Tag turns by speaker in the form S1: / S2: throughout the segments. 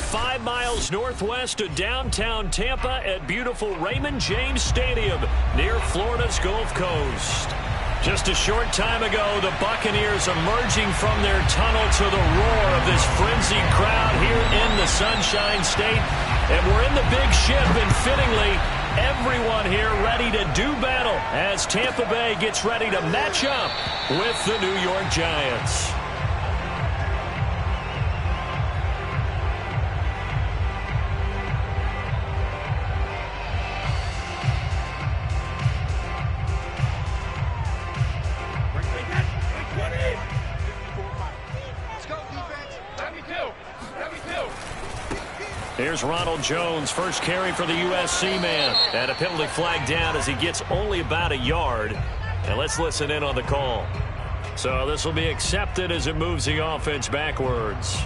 S1: 5 miles northwest of downtown Tampa at beautiful Raymond James Stadium near Florida's Gulf Coast. Just a short time ago, the Buccaneers emerging from their tunnel to the roar of this frenzied crowd here in the Sunshine State. And we're in the big ship, and fittingly, everyone here ready to do battle as Tampa Bay gets ready to match up with the New York Giants. Here's Ronald Jones, first carry for the USC man. And a penalty flag down as he gets only about a yard. And let's listen in on the call. So this will be accepted as it moves the offense backwards.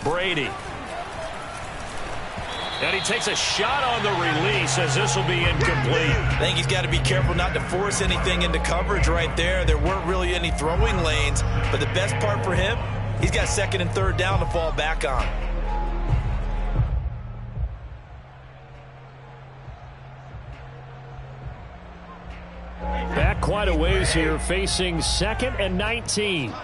S1: Brady. And he takes a shot on the release as this will be incomplete.
S2: I think he's got to be careful not to force anything into coverage right there. There weren't really any throwing lanes, but the best part for him, he's got second and third down to fall back on.
S1: Back quite a ways here, facing 2nd and 19.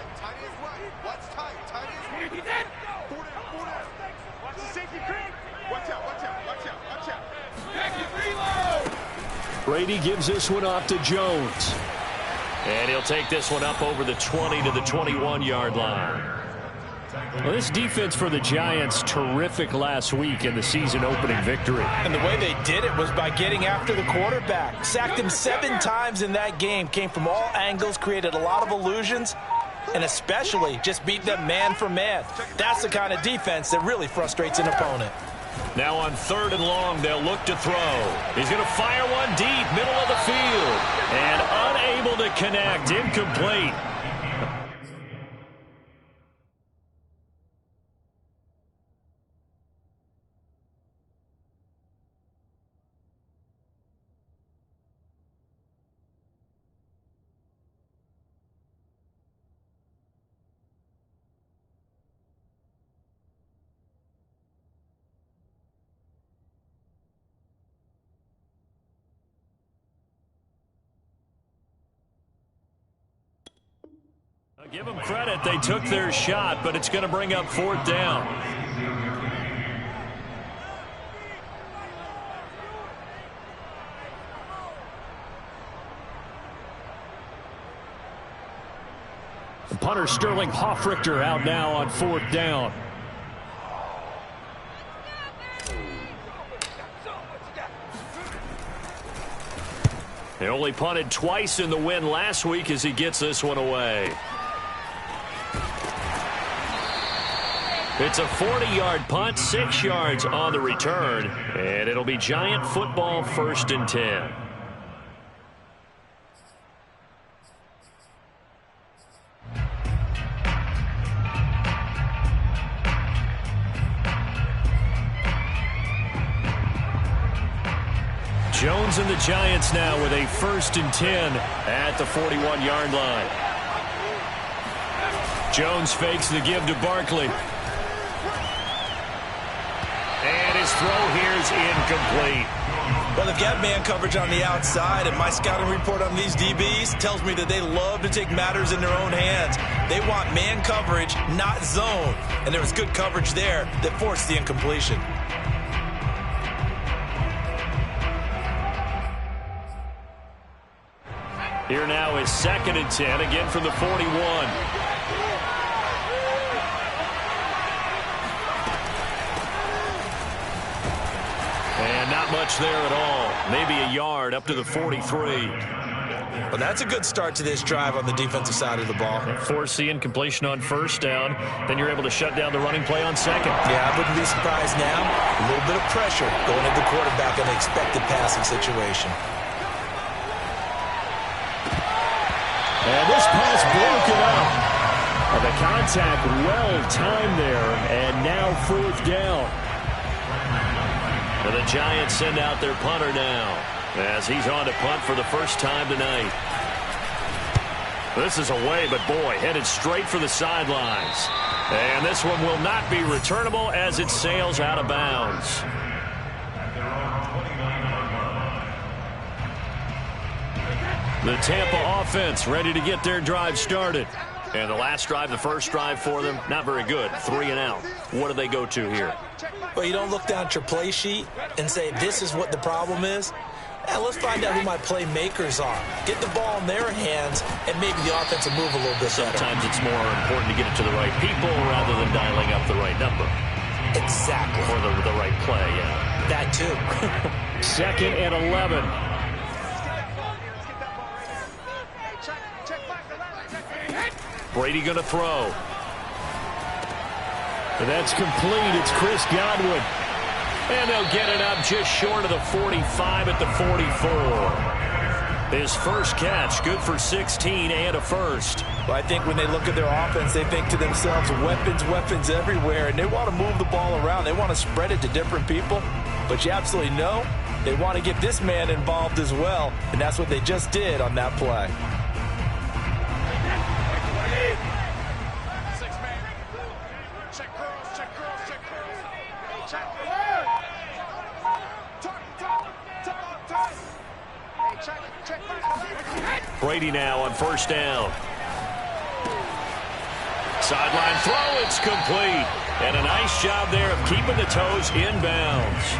S1: Brady gives this one off to Jones. And he'll take this one up over the 20 to the 21-yard line. Well, this defense for the Giants, terrific last week in the season-opening victory.
S2: And the way they did it was by getting after the quarterback. Sacked him 7 times in that game. Came from all angles, created a lot of illusions, and especially just beat them man for man. That's the kind of defense that really frustrates an opponent.
S1: Now on 3rd and long, they'll look to throw. He's going to fire one deep, middle of the field. And unable to connect, incomplete. Give them credit. They took their shot, but it's going to bring up 4th down. Punter Sterling Hoffrichter out now on 4th down. They only punted twice in the win last week as he gets this one away. It's a 40-yard punt, 6 yards on the return, and it'll be Giant football 1st and 10. Jones and the Giants now with a 1st and 10 at the 41-yard line. Jones fakes the give to Barkley. And his throw here is incomplete.
S2: Well, they've got man coverage on the outside, and my scouting report on these DBs tells me that they love to take matters in their own hands. They want man coverage, not zone. And there was good coverage there that forced the incompletion.
S1: Here now is 2nd and 10, again from the 41. And not much there at all. Maybe a yard up to the 43.
S2: Well, that's a good start to this drive on the defensive side of the ball.
S1: Force the incompletion on first down. Then you're able to shut down the running play on second.
S2: Yeah, I wouldn't be surprised now. A little bit of pressure going at the quarterback in the expected passing situation.
S1: And this pass broken up. The contact well timed there, and now fourth down. And the Giants send out their punter now, as he's on to punt for the first time tonight. This is away, but boy, headed straight for the sidelines. And this one will not be returnable as it sails out of bounds. The Tampa offense ready to get their drive started. And the last drive, the first drive for them, not very good. 3 and out. What do they go to here?
S2: Well, you don't look down at your play sheet and say, this is what the problem is. And let's find out who my playmakers are. Get the ball in their hands, and maybe the offense will move a little bit better.
S1: Sometimes it's more important to get it to the right people rather than dialing up the right number.
S2: Exactly.
S1: Or the right play, yeah.
S2: That too.
S1: 2nd and 11. Brady going to throw. And that's complete. It's Chris Godwin. And they'll get it up just short of the 45 at the 44. His first catch, good for 16 and a first.
S2: Well, I think when they look at their offense, they think to themselves, weapons, weapons everywhere, and they want to move the ball around. They want to spread it to different people, but you absolutely know they want to get this man involved as well, and that's what they just did on that play.
S1: Brady now on first down. Sideline throw, it's complete. And a nice job there of keeping the toes inbounds.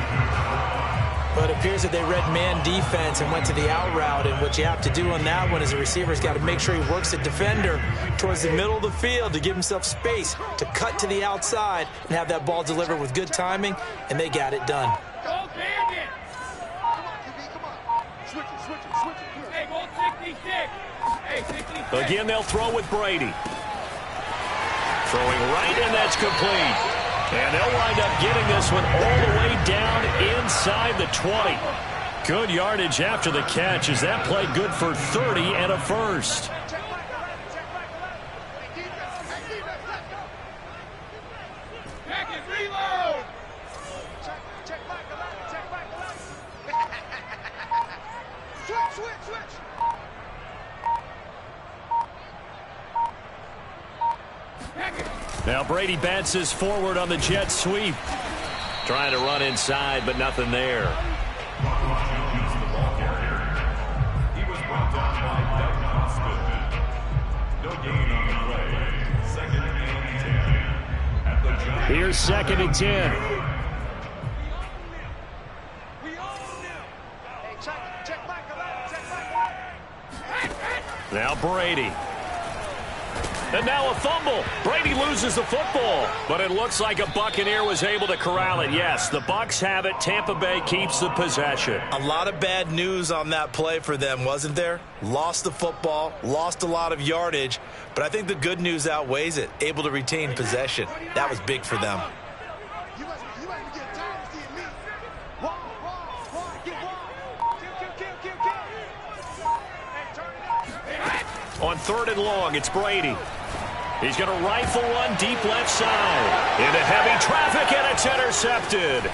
S2: But it appears that they read man defense and went to the out route. And what you have to do on that one is the receiver's got to make sure he works the defender towards the middle of the field to give himself space to cut to the outside and have that ball delivered with good timing. And they got it done.
S1: Again, they'll throw with Brady. Throwing right, and that's complete. And they'll wind up getting this one all the way down inside the 20. Good yardage after the catch as that play good for 30 and a first. Now Brady bounces forward on the jet sweep. Trying to run inside, but nothing there. Here's 2nd and 10. Now Brady. And now a fumble. Brady loses the football, but it looks like a Buccaneer was able to corral it. Yes, the Bucs have it. Tampa Bay keeps the possession.
S2: A lot of bad news on that play for them, wasn't there? Lost the football, lost a lot of yardage, but I think the good news outweighs it. Able to retain possession. That was big for them.
S1: On 3rd and long, it's Brady. He's going to rifle one deep left side. Into heavy traffic, and it's intercepted.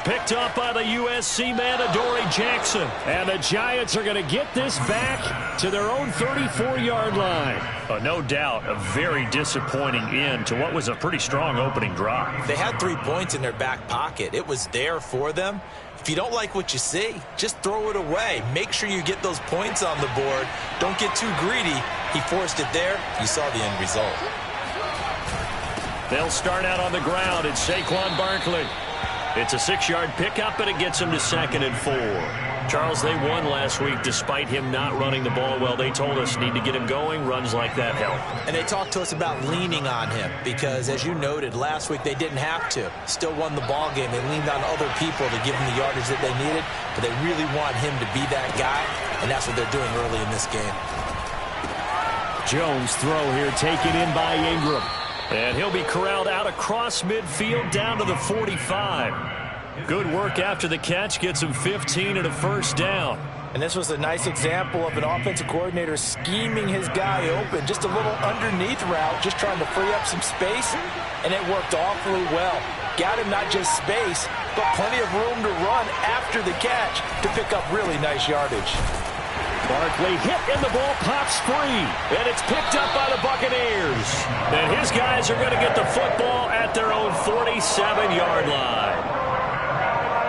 S1: Picked up by the USC man, Adoree Jackson. And the Giants are going to get this back to their own 34-yard line. No doubt a very disappointing end to what was a pretty strong opening drive.
S2: They had 3 points in their back pocket. It was there for them. If you don't like what you see, just throw it away. Make sure you get those points on the board. Don't get too greedy. He forced it there. You saw the end result.
S1: They'll start out on the ground. It's Saquon Barkley. It's a 6-yard pickup, and it gets him to 2nd and 4. Charles, they won last week despite him not running the ball well. They told us need to get him going. Runs like that help.
S2: And they talked to us about leaning on him because, as you noted, last week they didn't have to. Still won the ball game. They leaned on other people to give them the yardage that they needed, but they really want him to be that guy, and that's what they're doing early in this game.
S1: Jones throw here taken in by Ingram. And he'll be corralled out across midfield down to the 45. Good work after the catch. Gets him 15 and a first down.
S2: And this was a nice example of an offensive coordinator scheming his guy open. Just a little underneath route, just trying to free up some space, and it worked awfully well. Got him not just space, but plenty of room to run after the catch to pick up really nice yardage.
S1: Barkley hit and the ball pops free, and it's picked up by the Buccaneers. And his guys are going to get the football at their own 47-yard line.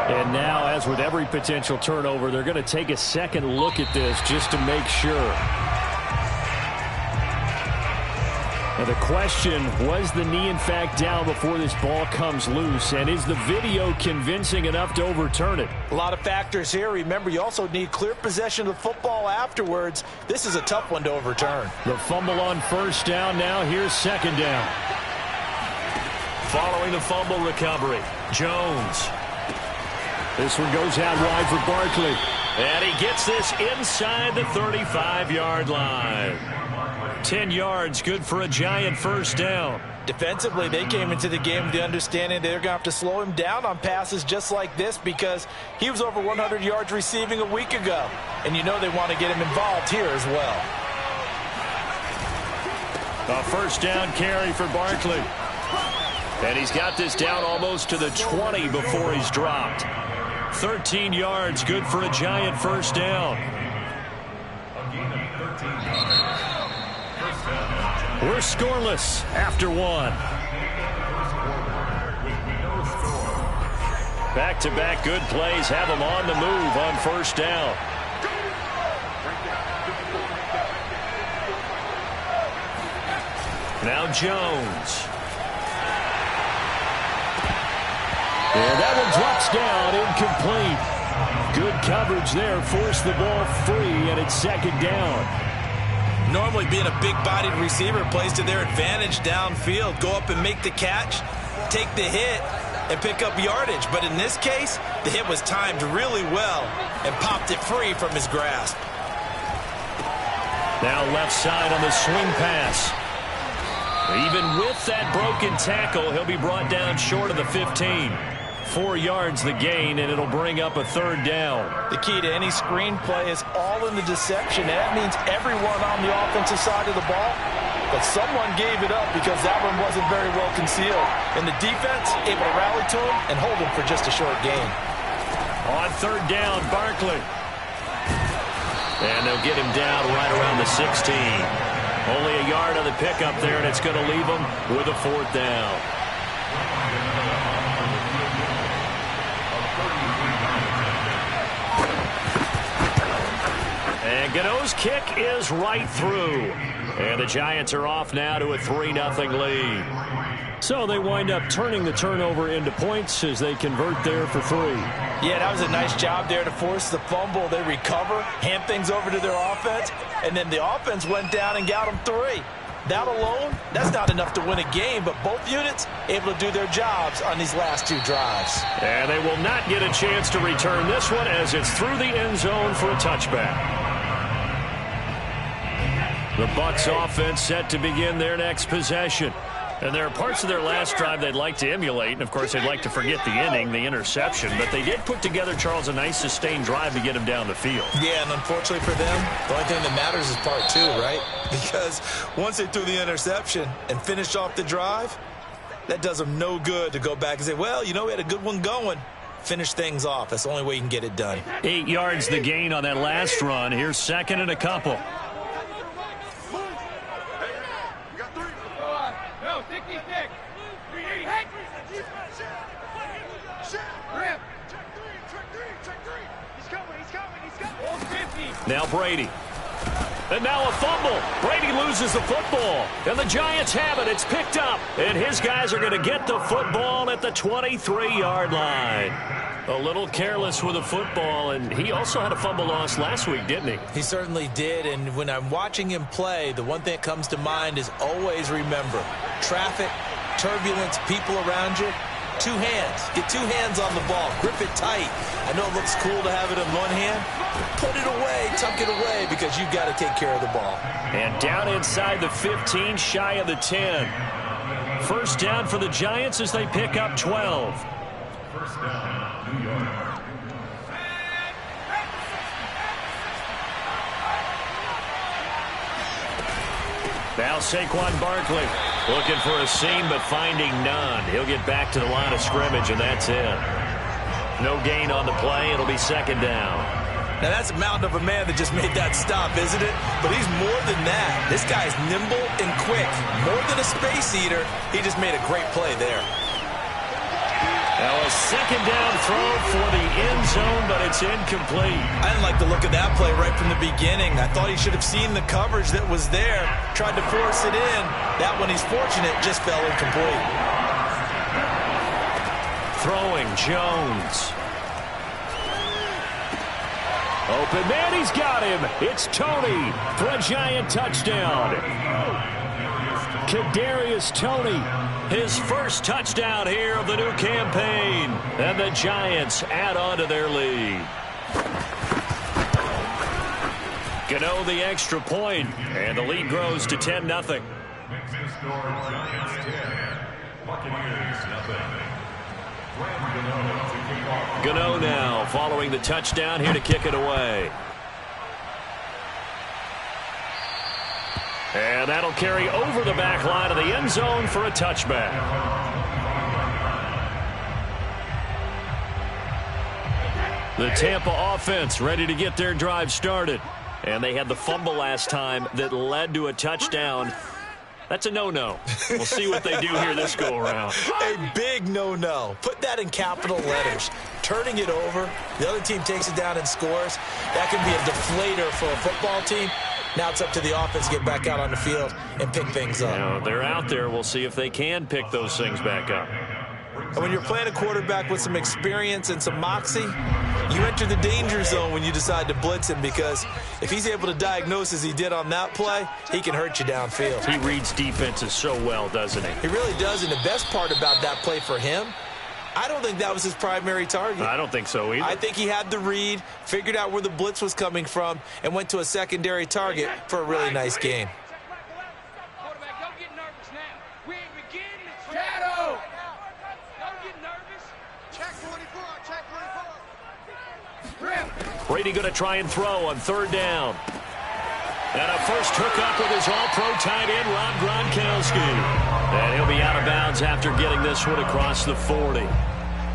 S1: And now, as with every potential turnover, they're going to take a second look at this just to make sure. Now the question, was the knee in fact down before this ball comes loose? And is the video convincing enough to overturn it?
S2: A lot of factors here. Remember, you also need clear possession of the football afterwards. This is a tough one to overturn.
S1: The fumble on first down now. Here's second down. Following the fumble recovery, Jones. This one goes out wide for Barkley. And he gets this inside the 35-yard line. 10 yards, good for a giant first down.
S2: Defensively, they came into the game with the understanding they're going to have to slow him down on passes just like this because he was over 100 yards receiving a week ago. And you know they want to get him involved here as well.
S1: A first down carry for Barkley. And he's got this down almost to the 20 before he's dropped. 13 yards, good for a giant first down. We're scoreless after one. Back-to-back good plays have them on the move on first down. Now Jones. And that one drops down, incomplete. Good coverage there, forced the ball free, and it's second down.
S2: Normally being a big-bodied receiver plays to their advantage downfield. Go up and make the catch, take the hit, and pick up yardage. But in this case, the hit was timed really well and popped it free from his grasp.
S1: Now left side on the swing pass. Even with that broken tackle, he'll be brought down short of the 15. 4 yards the gain, and it'll bring up a third down.
S2: The key to any screenplay is all in the deception, and that means everyone on the offensive side of the ball. But someone gave it up because that one wasn't very well concealed. And the defense able to rally to him and hold him for just a short gain.
S1: On third down, Barkley. And they'll get him down right around the 16. Only a yard on the pickup there, and it's going to leave him with a fourth down. And Gano's kick is right through. And the Giants are off now to a 3-0 lead. So they wind up turning the turnover into points as they convert there for 3.
S2: Yeah, that was a nice job there to force the fumble. They recover, hand things over to their offense, and then the offense went down and got them 3. That alone, that's not enough to win a game, but both units able to do their jobs on these last 2 drives.
S1: And they will not get a chance to return this one as it's through the end zone for a touchback. The Bucs offense set to begin their next possession. And there are parts of their last drive they'd like to emulate. And, of course, they'd like to forget the inning, the interception. But they did put together, Charles, a nice sustained drive to get him down the field.
S2: Yeah, and unfortunately for them, the only thing that matters is part 2, right? Because once they threw the interception and finished off the drive, that does them no good to go back and say, well, you know, we had a good one going. Finish things off. That's the only way you can get it done.
S1: 8 yards the gain on that last run. Here's second and a couple. Now Brady. And now a fumble. Brady loses the football. And the Giants have it. It's picked up. And his guys are going to get the football at the 23-yard line. A little careless with the football, and he also had a fumble loss last week, didn't he?
S2: He certainly did, and when I'm watching him play, the one thing that comes to mind is always remember, traffic, turbulence, people around you, two hands. Get two hands on the ball. Grip it tight. I know it looks cool to have it in one hand. Put it away, tuck it away, because you've got to take care of the ball.
S1: And down inside the 15, shy of the 10. First down for the Giants as they pick up 12.
S3: First down, New York.
S1: Now Saquon Barkley looking for a seam but finding none. He'll get back to the line of scrimmage, and that's it. No gain on the play. It'll be second down.
S2: Now that's a mountain of a man that just made that stop, isn't it? But he's more than that. This guy's nimble and quick. More than a space eater, he just made a great play there.
S1: Now a second down throw for the end zone, but it's incomplete.
S2: I didn't like the look of that play right from the beginning. I thought he should have seen the coverage that was there, tried to force it in. That one, he's fortunate, just fell incomplete.
S1: Throwing Jones. Open man, he's got him. It's Tony for a Giant touchdown. Kadarius Toney, his first touchdown here of the new campaign. And the Giants add on to their lead. Gano the extra point, and the lead grows to 10-0.
S3: Giants 10, Buccaneers 0.
S1: Gano now following the touchdown here to kick it away. And that'll carry over the back line of the end zone for a touchback. The Tampa offense ready to get their drive started. And they had the fumble last time that led to a touchdown. That's a no-no. We'll see what they do here this go-around.
S2: A big no-no. Put that in capital letters. Turning it over, the other team takes it down and scores. That can be a deflator for a football team. Now it's up to the offense to get back out on the field and pick things up.
S1: Now, they're out there. We'll see if they can pick those things back up.
S2: And when you're playing a quarterback with some experience and some moxie, you enter the danger zone when you decide to blitz him, because if he's able to diagnose as he did on that play, he can hurt you downfield.
S1: He reads defenses so well, doesn't he?
S2: He really does, and the best part about that play for him, I don't think that was his primary target.
S1: I don't think so either.
S2: I think he had the read, figured out where the blitz was coming from, and went to a secondary target for a really nice game.
S4: Quarterback, don't get nervous now. We ain't beginning. It's shadow. Don't get nervous. Check 24. Check 24.
S1: Brady going to try and throw on third down. And a first hookup with his all-pro tight end, Rob Gronkowski. And he'll be out of bounds after getting this one across the 40.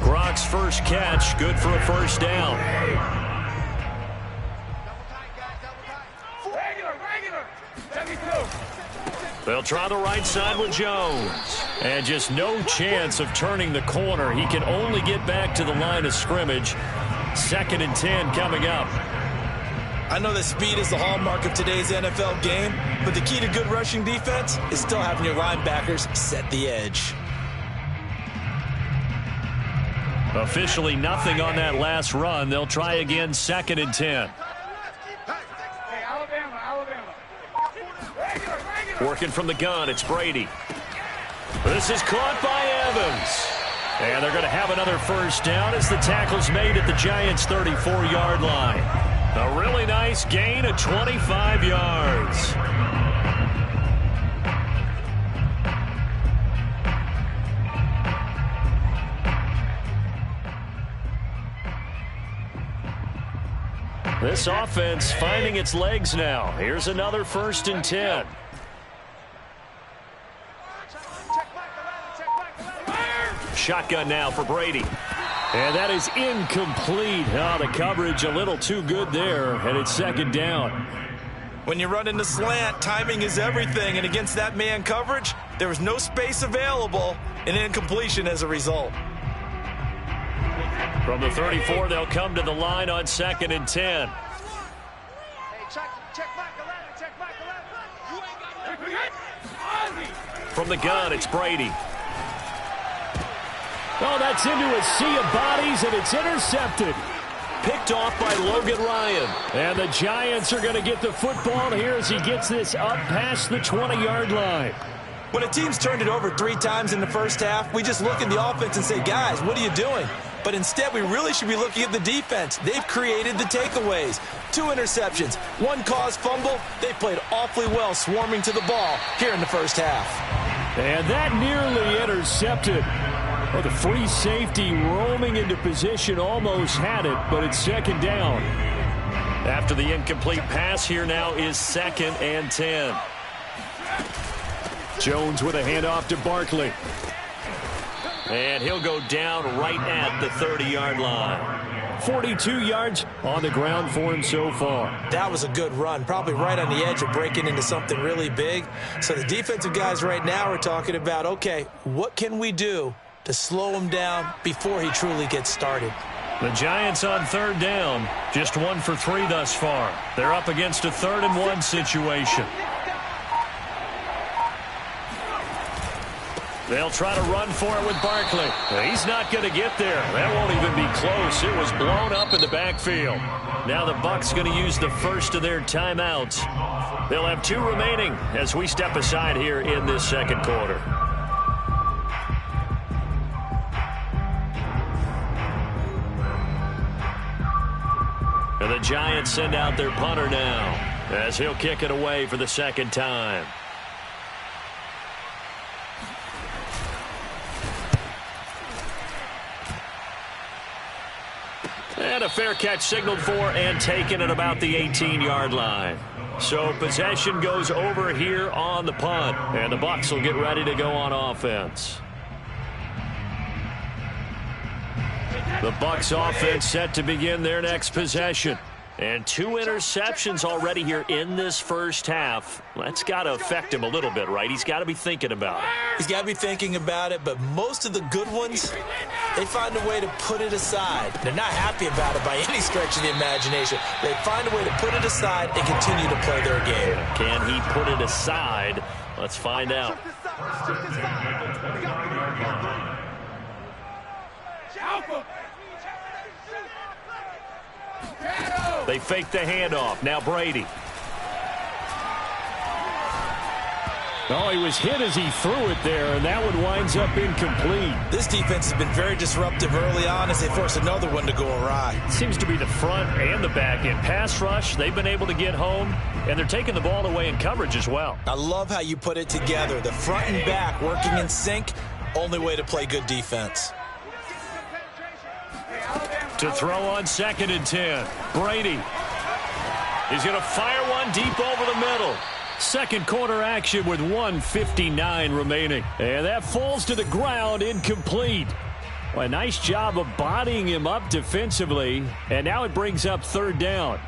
S1: Gronk's first catch, good for a first down.
S4: Regular. 72.
S1: They'll try the right side with Jones. And just no chance of turning the corner. He can only get back to the line of scrimmage. 2nd and 10 coming up.
S2: I know that speed is the hallmark of today's NFL game, but the key to good rushing defense is still having your linebackers set the edge.
S1: Officially nothing on that last run. They'll try again, 2nd and 10.
S4: Hey, Alabama. Regular.
S1: Working from the gun, it's Brady. This is caught by Evans. And they're going to have another first down as the tackle's made at the Giants' 34-yard line. A really nice gain of 25 yards. This offense finding its legs now. Here's another 1st and 10. Shotgun now for Brady. And that is incomplete. Oh, the coverage a little too good there, and it's 2nd down.
S2: When you run into slant, timing is everything, and against that man coverage, there was no space available, and incompletion as a result.
S1: From the 34, they'll come to the line on 2nd and 10.
S4: Hey, check back 11. Check back 11. You ain't got nothing.
S1: From the gun, it's Brady. Oh, that's into a sea of bodies, and it's intercepted. Picked off by Logan Ryan. And the Giants are going to get the football here as he gets this up past the 20-yard line.
S2: When a team's turned it over 3 times in the first half, we just look at the offense and say, guys, what are you doing? But instead, we really should be looking at the defense. They've created the takeaways. 2 interceptions, 1 caused fumble. They played awfully well swarming to the ball here in the first half.
S1: And that nearly intercepted. Well, the free safety roaming into position almost had it, but it's second down. After the incomplete pass, here now is 2nd and 10. Jones with a handoff to Barkley. And he'll go down right at the 30-yard line. 42 yards on the ground for him so far.
S2: That was a good run, probably right on the edge of breaking into something really big. So the defensive guys right now are talking about, okay, what can we do to slow him down before he truly gets started?
S1: The Giants on 3rd down, just 1 for 3 thus far. They're up against a 3rd and 1 situation. They'll try to run for it with Barkley. He's not going to get there. That won't even be close. It was blown up in the backfield. Now the Bucs going to use the first of their timeouts. They'll have 2 remaining as we step aside here in this second quarter. And the Giants send out their punter now as he'll kick it away for the second time. And a fair catch signaled for and taken at about the 18-yard line. So possession goes over here on the punt. And the Bucs will get ready to go on offense. The Bucs offense set to begin their next possession. And 2 interceptions already here in this first half. That's got to affect him a little bit, right? He's got to be thinking about it.
S2: He's got to be thinking about it, but most of the good ones, they find a way to put it aside. They're not happy about it by any stretch of the imagination. They find a way to put it aside and continue to play their game.
S1: Can he put it aside? Let's find out. They fake the handoff. Now Brady. Oh, he was hit as he threw it there, and that one winds up incomplete.
S2: This defense has been very disruptive early on as they force another one to go awry.
S1: Seems to be the front and the back end. Pass rush, they've been able to get home, and they're taking the ball away in coverage as well.
S2: I love how you put it together. The front and back working in sync, only way to play good defense.
S1: To throw on 2nd and 10. Brady. He's going to fire one deep over the middle. Second quarter action with 1:59 remaining. And that falls to the ground, incomplete. Well, a nice job of bodying him up defensively. And now it brings up 3rd down.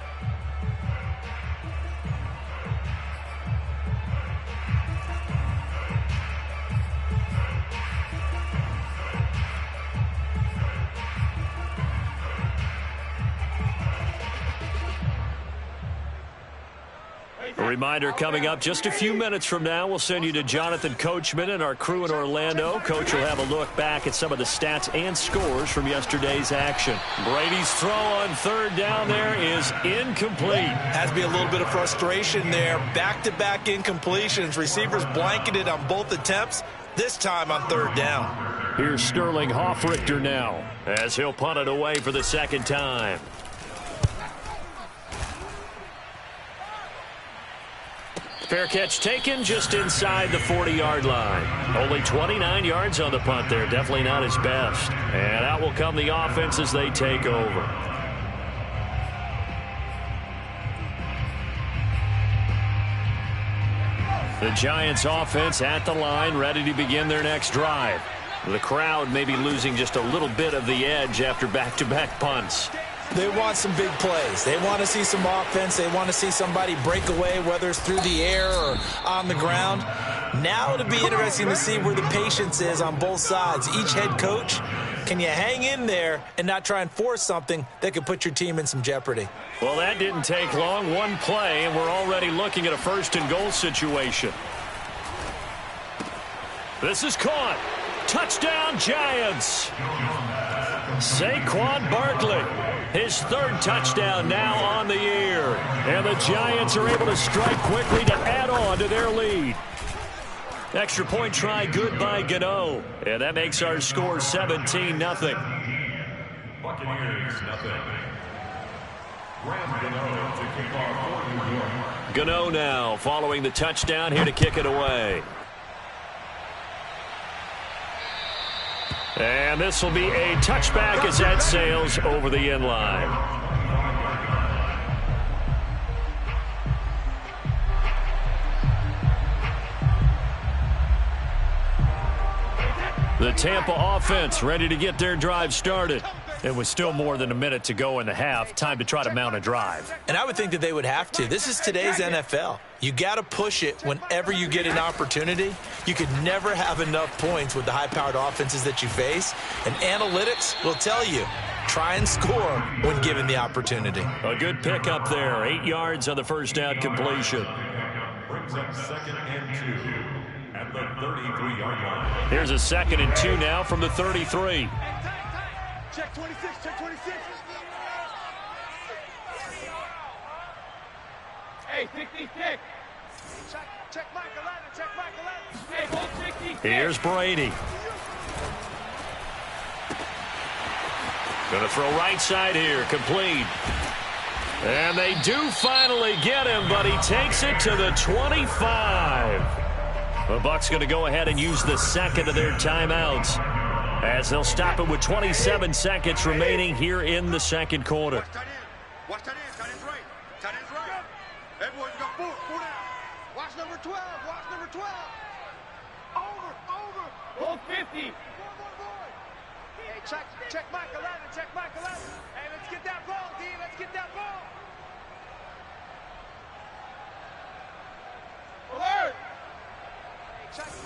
S1: A reminder coming up just a few minutes from now, we'll send you to Jonathan Coachman and our crew in Orlando. Coach will have a look back at some of the stats and scores from yesterday's action. Brady's throw on 3rd down there is incomplete.
S2: Has to be a little bit of frustration there. Back-to-back incompletions. Receivers blanketed on both attempts, this time on 3rd down.
S1: Here's Sterling Hoffrichter now as he'll punt it away for the second time. Fair catch taken just inside the 40-yard line. Only 29 yards on the punt there. Definitely not his best. And out will come the offense as they take over. The Giants offense at the line, ready to begin their next drive. The crowd may be losing just a little bit of the edge after back-to-back punts.
S2: They want some big plays. They want to see some offense. They want to see somebody break away, whether it's through the air or on the ground. Now it'll be interesting to see where the patience is on both sides. Each head coach, can you hang in there and not try and force something that could put your team in some jeopardy?
S1: Well, that didn't take long. One play, and we're already looking at a 1st and goal situation. This is caught. Touchdown, Giants. Saquon Barkley, his third touchdown now on the year. And the Giants are able to strike quickly to add on to their lead. Extra point try good by Gano. And that makes our score 17-0.
S3: Buccaneers, nothing. Graham Gano to kick off for New York.
S1: Gano now following the touchdown here to kick it away. And this will be a touchback as that sails over the end line. The Tampa offense ready to get their drive started. It was still more than a minute to go in the half. Time to try to mount a drive.
S2: And I would think that they would have to. This is today's NFL. You got to push it whenever you get an opportunity. You could never have enough points with the high-powered offenses that you face. And analytics will tell you, try and score when given the opportunity.
S1: A good pickup there. 8 yards on the first down completion.
S3: Brings up 2nd and 2 at the 33-yard line.
S1: Here's a 2nd and 2 now from the 33.
S4: Check 26, check 26. Hey, 60, check. Check Michael Allen, check Michael Allen. Hey, hold 60.
S1: Here's Brady. Going to throw right side here, complete. And they do finally get him, but he takes it to the 25. The Bucs going to go ahead and use the second of their timeouts, as they'll stop it with 27 seconds remaining here in the second quarter.
S4: Watch that in. Tight end's right. Tight end's right. Everyone's got four down. Watch number 12. Watch number 12. Over. Hold 50. Boy. Hey, check Michael Allen. Check Michael Allen. Hey, let's get that ball, D. Let's get that ball. Alert.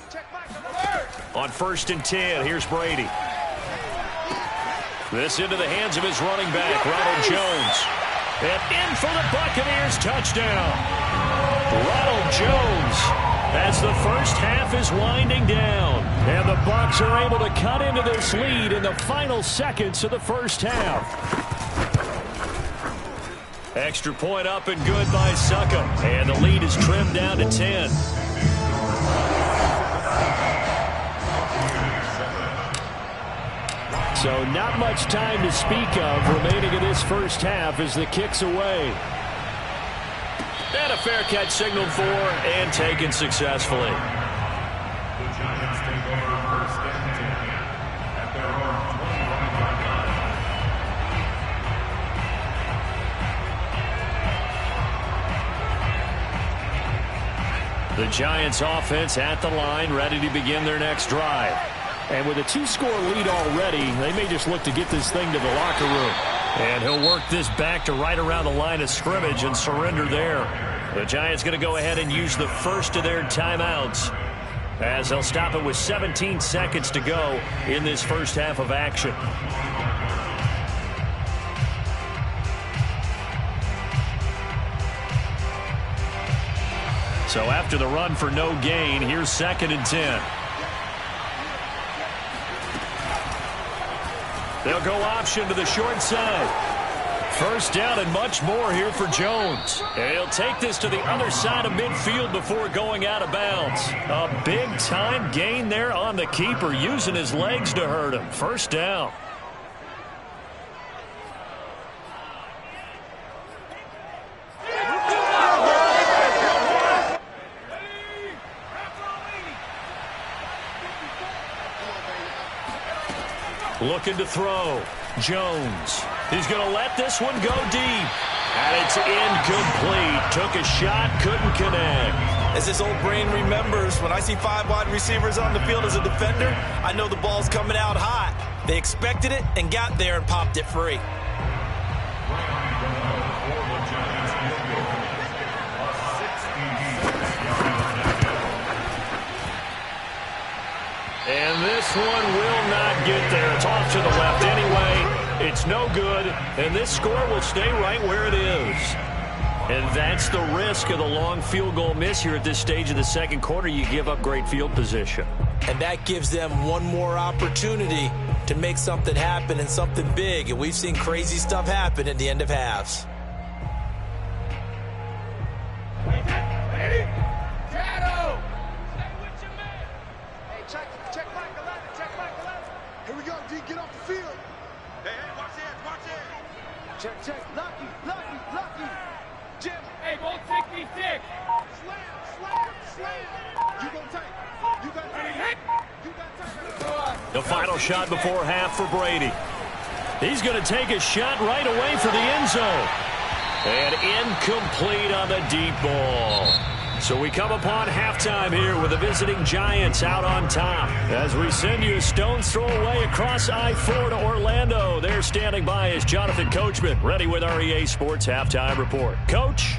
S4: Check Michael Alert.
S1: On 1st and 10, here's Brady. This into the hands of his running back, Ronald Jones. And in for the Buccaneers touchdown. Ronald Jones, as the first half is winding down. And the Bucs are able to cut into this lead in the final seconds of the first half. Extra point up and good by Succa. And the lead is trimmed down to 10. So not much time to speak of remaining in this first half as the kick's away. And a fair catch signaled for and taken successfully.
S3: The Giants take over 1st and 10 at their own 25-yard line.
S1: The Giants offense at the line, ready to begin their next drive. And with a 2-score lead already, they may just look to get this thing to the locker room. And he'll work this back to right around the line of scrimmage and surrender there. The Giants going to go ahead and use the first of their timeouts, as they'll stop it with 17 seconds to go in this first half of action. So after the run for no gain, here's 2nd and 10. They'll go option to the short side. First down and much more here for Jones. And he'll take this to the other side of midfield before going out of bounds. A big-time gain there on the keeper, using his legs to hurt him. First down. Looking to throw. Jones. He's going to let this one go deep. And it's incomplete. Took a shot, couldn't connect.
S2: As this old brain remembers, when I see 5 wide receivers on the field as a defender, I know the ball's coming out hot. They expected it and got there and popped it free.
S1: And this one will not get there. It's off to the left anyway. It's no good, and this score will stay right where it is. And that's the risk of the long field goal miss here at this stage of the second quarter. You give up great field position.
S2: And that gives them one more opportunity to make something happen and something big. And we've seen crazy stuff happen at the end of halves.
S4: Ready? Shadow! Stay with your man. Hey, check Mike 11. Check Mike 11. Here we go, D. Get off the field. Hey, watch it, watch it. Check. Lucky. Jim. Hey, won't take me sick. Slam. You go tight. You got tight.
S1: The final shot before half for Brady. He's going to take a shot right away for the end zone. And incomplete on the deep ball. So we come upon halftime here with the visiting Giants out on top. As we send you a stone's throw away across I-4 to Orlando. There standing by is Jonathan Coachman, ready with our EA Sports Halftime Report. Coach?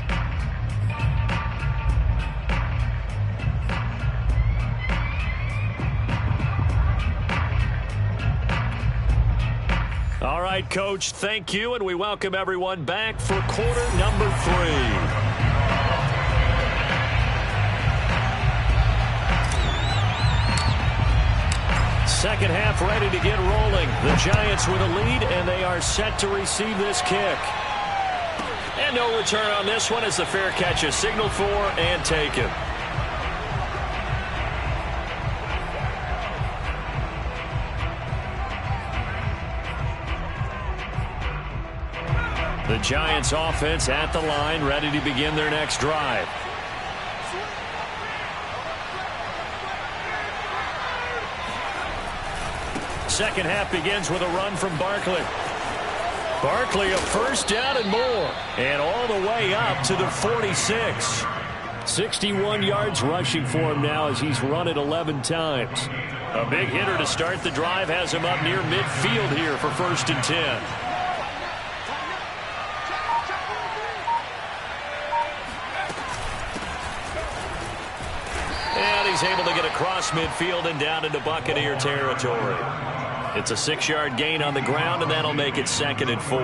S1: All right, Coach, thank you, and we welcome everyone back for quarter number 3. Second half ready to get rolling. The Giants with a lead, and they are set to receive this kick. And no return on this one as the fair catch is signaled for and taken. The Giants offense at the line, ready to begin their next drive. Second half begins with a run from Barkley. Barkley a first down and more. And all the way up to the 46. 61 yards rushing for him now as he's run it 11 times. A big hitter to start the drive has him up near midfield here for 1st and 10. And he's able to get across midfield and down into Buccaneer territory. It's a 6-yard gain on the ground, and that'll make it 2nd and 4.
S3: A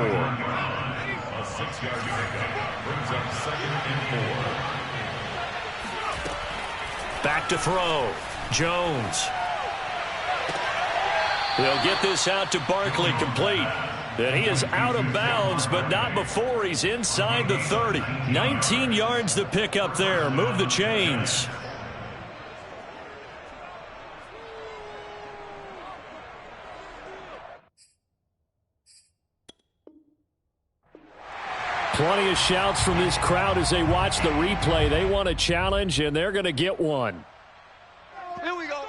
S3: 6-yard pickup brings up 2nd and 4.
S1: Back to throw. Jones. They'll get this out to Barkley complete. And he is out of bounds, but not before he's inside the 30. 19 yards to pick up there. Move the chains. Plenty of shouts from this crowd as they watch the replay. They want a challenge, and they're going to get one.
S4: Here we go.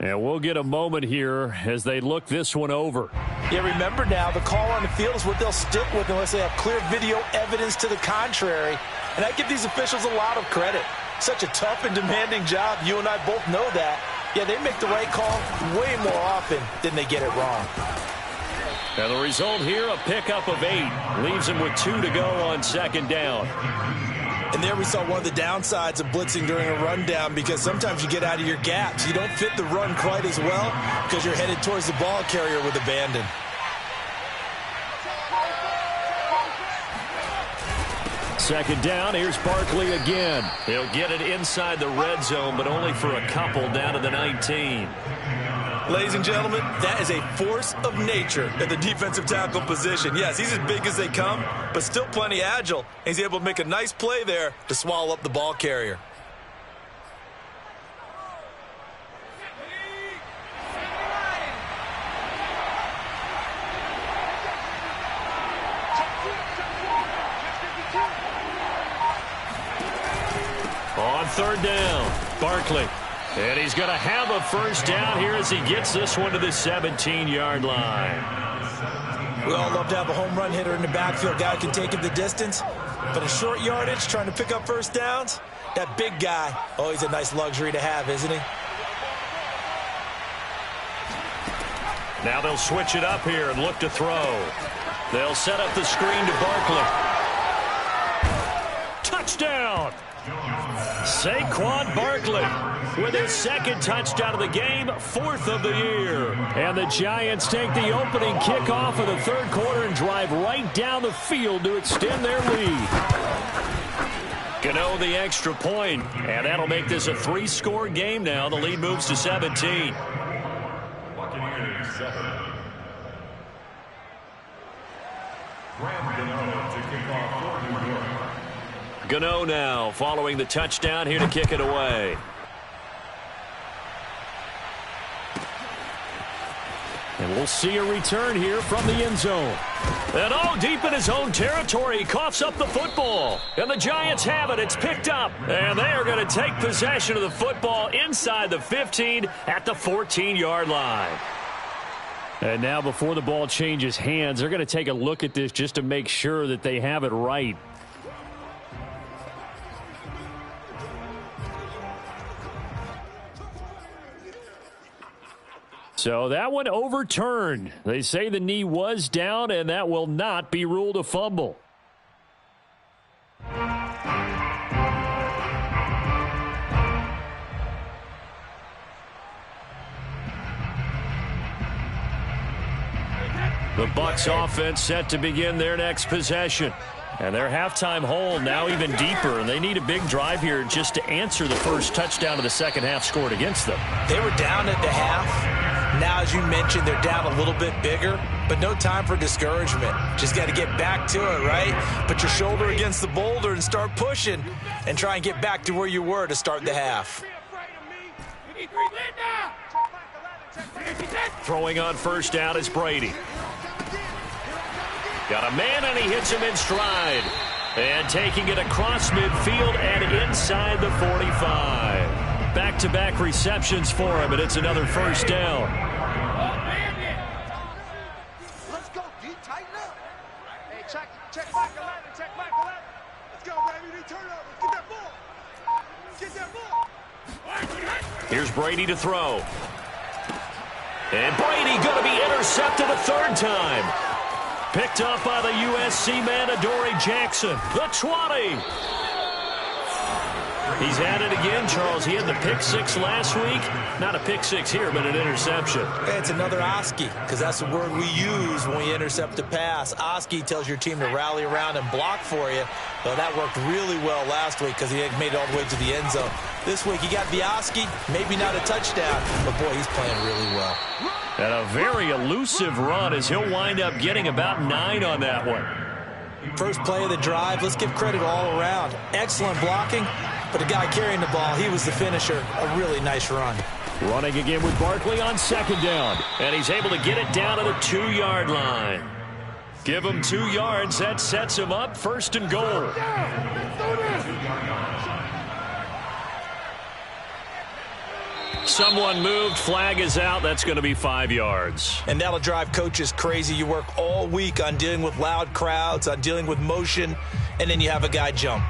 S1: And we'll get a moment here as they look this one over.
S2: Yeah, remember now, the call on the field is what they'll stick with unless they have clear video evidence to the contrary. And I give these officials a lot of credit. Such a tough and demanding job. You and I both know that. Yeah, they make the right call way more often than they get it wrong.
S1: And the result here, a pickup of 8. Leaves him with 2 to go on 2nd down.
S2: And there we saw one of the downsides of blitzing during a rundown, because sometimes you get out of your gaps. You don't fit the run quite as well because you're headed towards the ball carrier with abandon.
S1: Second down, here's Barkley again. He'll get it inside the red zone, but only for a couple down to the 19.
S2: Ladies and gentlemen, that is a force of nature at the defensive tackle position. Yes, he's as big as they come, but still plenty agile. He's able to make a nice play there to swallow up the ball carrier.
S1: On 3rd down, Barkley. And he's going to have a first down here as he gets this one to the 17-yard line.
S2: We all love to have a home run hitter in the backfield. Guy can take him the distance. But a short yardage, trying to pick up first downs, that big guy, oh, he's a nice luxury to have, isn't he?
S1: Now they'll switch it up here and look to throw. They'll set up the screen to Barkley. Touchdown! Saquon Barkley with his second touchdown of the game, 4th of the year. And the Giants take the opening kickoff of the third quarter and drive right down the field to extend their lead. Gano the extra point, and that'll make this a 3-score game now. The lead moves to 17.
S3: Buccaneers 7. Graham Gano to kick off for New York.
S1: Gano now following the touchdown, here to kick it away. And we'll see a return here from the end zone. And deep in his own territory, he coughs up the football. And the Giants have it. It's picked up. And they are going to take possession of the football inside the 15 at the 14-yard line. And now before the ball changes hands, they're going to take a look at this just to make sure that they have it right. So that one overturned. They say the knee was down, and that will not be ruled a fumble. The Bucs offense set to begin their next possession. And their halftime hole now even deeper, and they need a big drive here just to answer the first touchdown of the second half scored against them.
S2: They were down at the half. Now, as you mentioned, they're down a little bit bigger, but no time for discouragement. Just got to get back to it, right? Put your shoulder against the boulder and start pushing and try and get back to where you were to start the half.
S1: Throwing on first down is Brady. Got a man, and he hits him in stride. And taking it across midfield and inside the 45. Back-to-back receptions for him, and it's another first down.
S4: Let's go, D. Tighten up. Hey, check back 11, check back 11. Let's go, baby. They turn up. Let's get that ball. Get that ball.
S1: Here's Brady to throw. And Brady going to be intercepted a third time. Picked up by the USC man, Adoree Jackson. The 20. He's had it again, Charles. He had the pick six last week. Not a pick six here, but an interception.
S2: It's another Oski, because that's the word we use when we intercept a pass. Oski tells your team to rally around and block for you. Well, that worked really well last week because he made it all the way to the end zone. This week, he got the Oski, maybe not a touchdown, but boy, he's playing really well.
S1: And a very elusive run as he'll wind up getting about 9 on that one.
S2: First play of the drive, let's give credit all around. Excellent blocking, but the guy carrying the ball, he was the finisher. A really nice run.
S1: Running again with Barkley on second down. And he's able to get it down to the 2-yard line. Give him 2 yards. That sets him up first and goal. Someone moved. Flag is out. That's going to be 5 yards.
S2: And that'll drive coaches crazy. You work all week on dealing with loud crowds, on dealing with motion, and then you have a guy jump.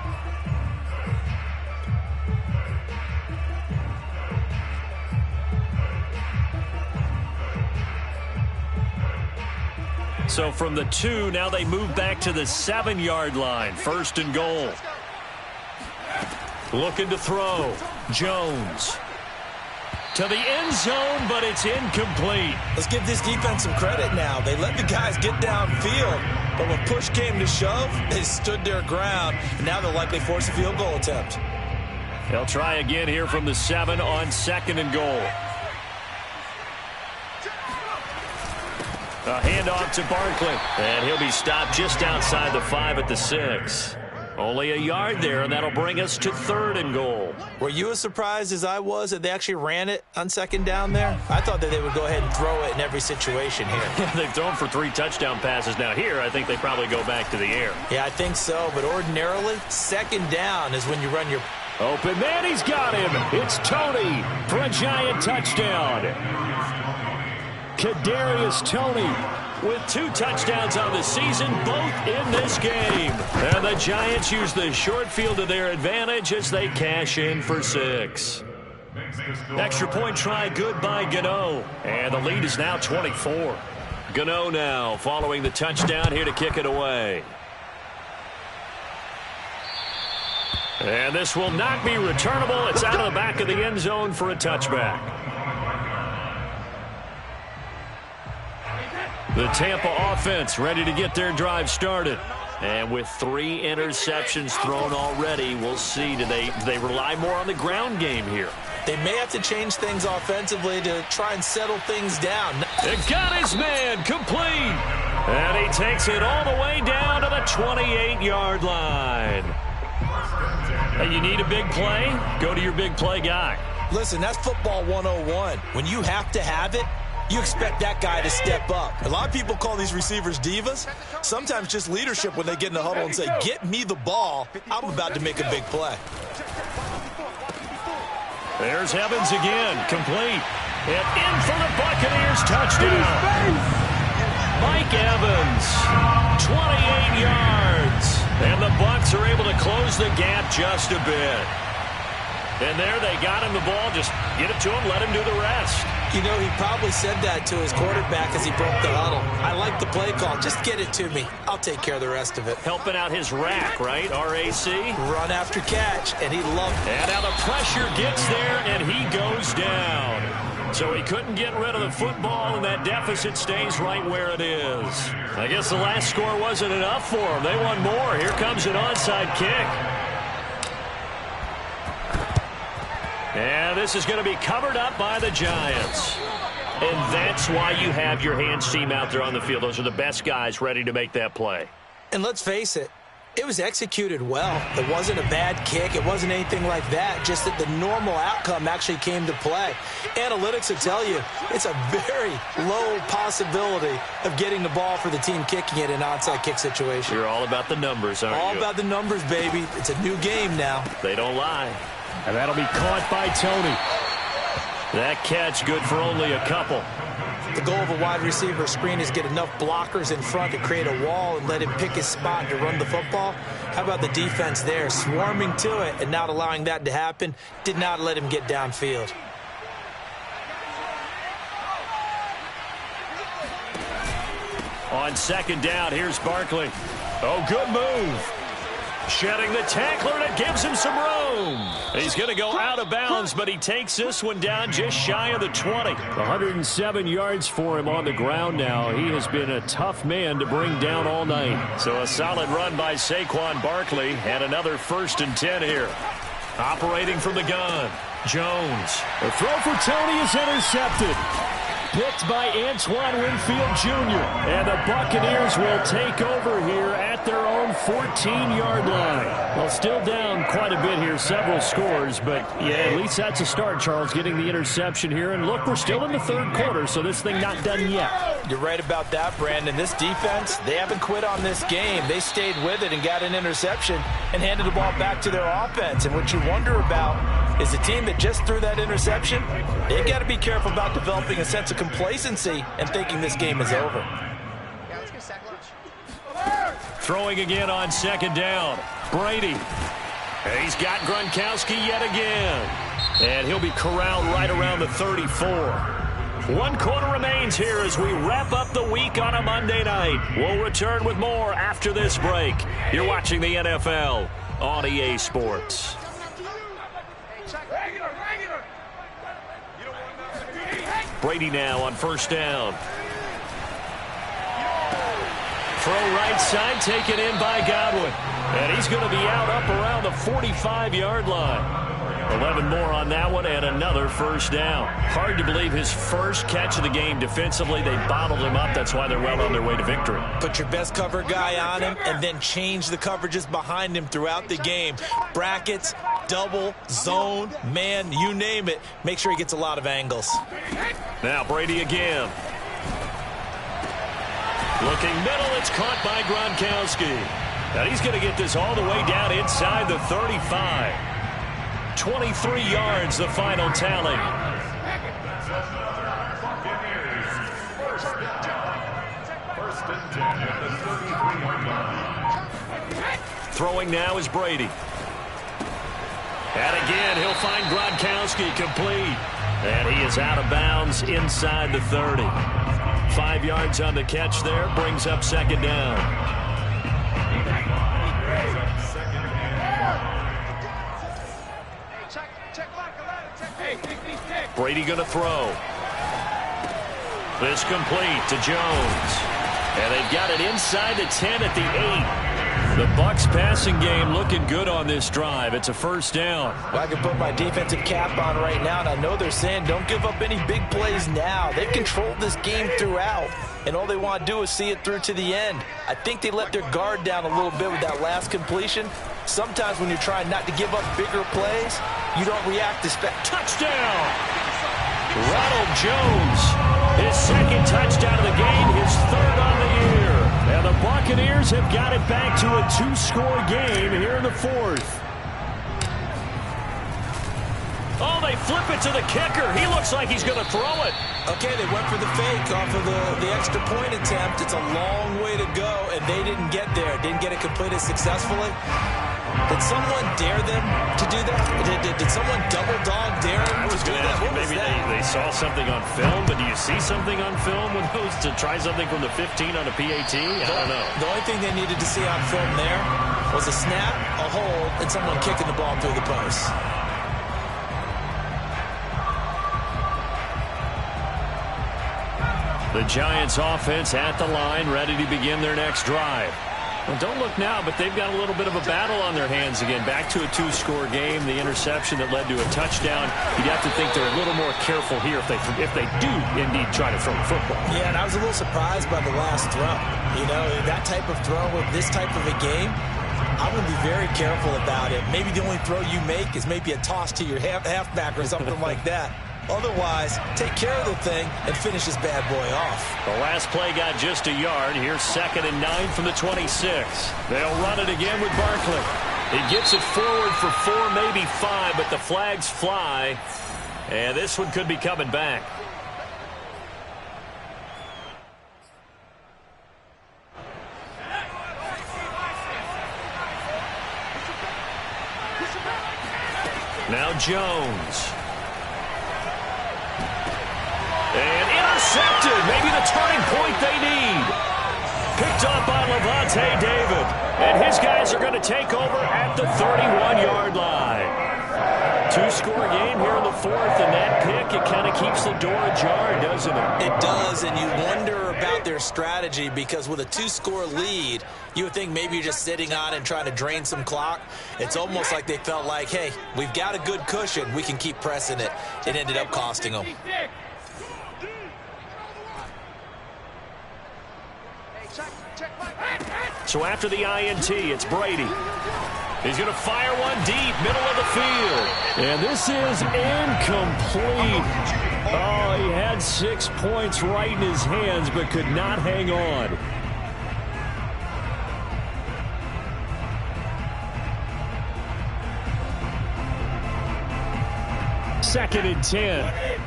S1: So from the 2, now they move back to the 7-yard line. First and goal. Looking to throw. Jones. To the end zone, but it's incomplete.
S2: Let's give this defense some credit now. They let the guys get downfield, but when push came to shove, they stood their ground, and now they'll likely force a field goal attempt.
S1: They'll try again here from the 7 on second and goal. A handoff to Barkley, and he'll be stopped just outside the 5 at the 6. Only a yard there, and that'll bring us to third and goal.
S2: Were you as surprised as I was that they actually ran it on second down there? I thought that they would go ahead and throw it in every situation here.
S1: They've thrown for 3 touchdown passes. Now here, I think they probably go back to the air.
S2: Yeah, I think so, but ordinarily, second down is when you run your...
S1: Open man, he's got him. It's Toney for a giant touchdown. Kadarius Toney with 2 touchdowns on the season, both in this game. And the Giants use the short field to their advantage as they cash in for 6. Extra point try good by Gano. And the lead is now 24. Gano now following the touchdown here to kick it away. And this will not be returnable. It's out of the back of the end zone for a touchback. The Tampa offense ready to get their drive started. And with 3 interceptions thrown already, we'll see. Do they rely more on the ground game here?
S2: They may have to change things offensively to try and settle things down.
S1: It got his man complete. And he takes it all the way down to the 28-yard line. Hey, you need a big play? Go to your big play guy.
S2: Listen, that's football 101. When you have to have it, you expect that guy to step up. A lot of people call these receivers divas. Sometimes just leadership when they get in the huddle and say, get me the ball. I'm about to make a big play.
S1: There's Evans again, complete. And in for the Buccaneers, touchdown. Mike Evans, 28 yards. And the Bucs are able to close the gap just a bit. And there they got him the ball. Just get it to him, let him do the rest.
S2: You know, he probably said that to his quarterback as he broke the huddle. I like the play call. Just get it to me. I'll take care of the rest of it.
S1: Helping out his rack, right? R-A-C?
S2: Run after catch, and he loved it.
S1: And now the pressure gets there, and he goes down. So he couldn't get rid of the football, and that deficit stays right where it is. I guess the last score wasn't enough for them. They want more. Here comes an onside kick. And this is going to be covered up by the Giants. And that's why you have your hands team out there on the field. Those are the best guys ready to make that play.
S2: And let's face it, it was executed well. It wasn't a bad kick. It wasn't anything like that. Just that the normal outcome actually came to play. Analytics will tell you it's a very low possibility of getting the ball for the team kicking it in an onside kick situation.
S1: You're all about the numbers, aren't you?
S2: All about the numbers, baby. It's a new game now.
S1: They don't lie. And that'll be caught by Tony. That catch good for only a couple.
S2: The goal of a wide receiver screen is get enough blockers in front to create a wall and let him pick his spot to run the football. How about the defense there? Swarming to it and not allowing that to happen. Did not let him get downfield.
S1: On second down, here's Barkley. Oh, good move. Shedding the tackler, and it gives him some room. He's going to go out of bounds, but he takes this one down just shy of the 20. 107 yards for him on the ground now. He has been a tough man to bring down all night. So a solid run by Saquon Barkley, and another 1st and 10 here. Operating from the gun, Jones. The throw for Tony is intercepted. Picked by Antoine Winfield Jr. And the Buccaneers will take over here at their own 14-yard line. Well, still down quite a bit here, several scores, but yeah, at least that's a start, Charles, getting the interception here. And look, we're still in the 3rd quarter, so this thing not done yet.
S2: You're right about that, Brandon. This defense, they haven't quit on this game. They stayed with it and got an interception and handed the ball back to their offense. And what you wonder about is the team that just threw that interception, they got to be careful about developing a sense of complacency and thinking this game is over.
S1: Throwing again on 2nd down. Brady. He's got Gronkowski yet again. And he'll be corralled right around the 34. 1 quarter remains here as we wrap up the week on a Monday night. We'll return with more after this break. You're watching the NFL on EA Sports. Brady now on 1st down. Throw right side, taken in by Godwin. And he's going to be out up around the 45-yard line. 11 more on that one, and another 1st down. Hard to believe his first catch of the game defensively. They bottled him up. That's why they're well on their way to victory.
S2: Put your best cover guy on him and then change the coverages behind him throughout the game. Brackets, double, zone, man, you name it. Make sure he gets a lot of angles.
S1: Now Brady again. Looking middle, it's caught by Gronkowski. And he's going to get this all the way down inside the 35. 23 yards, the final tally. Throwing now is Brady. And again, he'll find Gronkowski complete. And he is out of bounds inside the 30. 5 yards on the catch there, brings up 2nd down. Brady going to throw. This complete to Jones. And they've got it inside the 10 at the 8. The Bucs passing game looking good on this drive. It's a first down.
S2: Well, I can put my defensive cap on right now, and I know they're saying don't give up any big plays now. They've controlled this game throughout, and all they want to do is see it through to the end. I think they let their guard down a little bit with that last completion. Sometimes when you're trying not to give up bigger plays, you don't react as fast.
S1: Touchdown! Ronald Jones, his second touchdown of the game, his third on the year. And the Buccaneers have got it back to a 2-score game here in the fourth. Oh, they flip it to the kicker. He looks like he's going to throw it.
S2: Okay, they went for the fake off of the extra point attempt. It's a long way to go, and they didn't get there. Didn't get it completed successfully. Did someone dare them to do that? Did someone double dog dare them to do that? What
S1: maybe they saw something on film, but do you see something on film with those to try something from the 15 on a PAT? I don't know.
S2: The only thing they needed to see on film there was a snap, a hold, and someone kicking the ball through the post.
S1: The Giants offense at the line, ready to begin their next drive. Well, don't look now, but they've got a little bit of a battle on their hands again. Back to a 2-score game. The interception that led to a touchdown. You'd have to think they're a little more careful here if they do indeed try to throw the football.
S2: Yeah, and I was a little surprised by the last throw. You know, that type of throw with this type of a game, I'm going to be very careful about it. Maybe the only throw you make is maybe a toss to your halfback or something like that. Otherwise, take care of the thing and finish this bad boy off.
S1: The last play got just a yard. Here's 2nd and 9 from the 26. They'll run it again with Barkley. He gets it forward for 4, maybe 5, but the flags fly. And this one could be coming back. Now Jones. And intercepted. Maybe the turning point they need. Picked up by Levante David. And his guys are going to take over at the 31-yard line. 2-score game here in the fourth, and that pick, it kind of keeps the door ajar, doesn't it?
S2: It does, and you wonder about their strategy because with a 2-score lead, you would think maybe you're just sitting on and trying to drain some clock. It's almost like they felt like, hey, we've got a good cushion. We can keep pressing it. It ended up costing them.
S1: So after the INT, it's Brady. He's going to fire one deep, middle of the field. And this is incomplete. Oh, he had 6 points right in his hands, but could not hang on. Second and 10.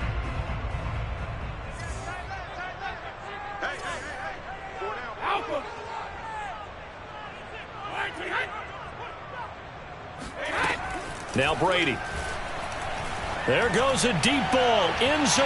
S1: Now Brady. There goes a deep ball, end zone.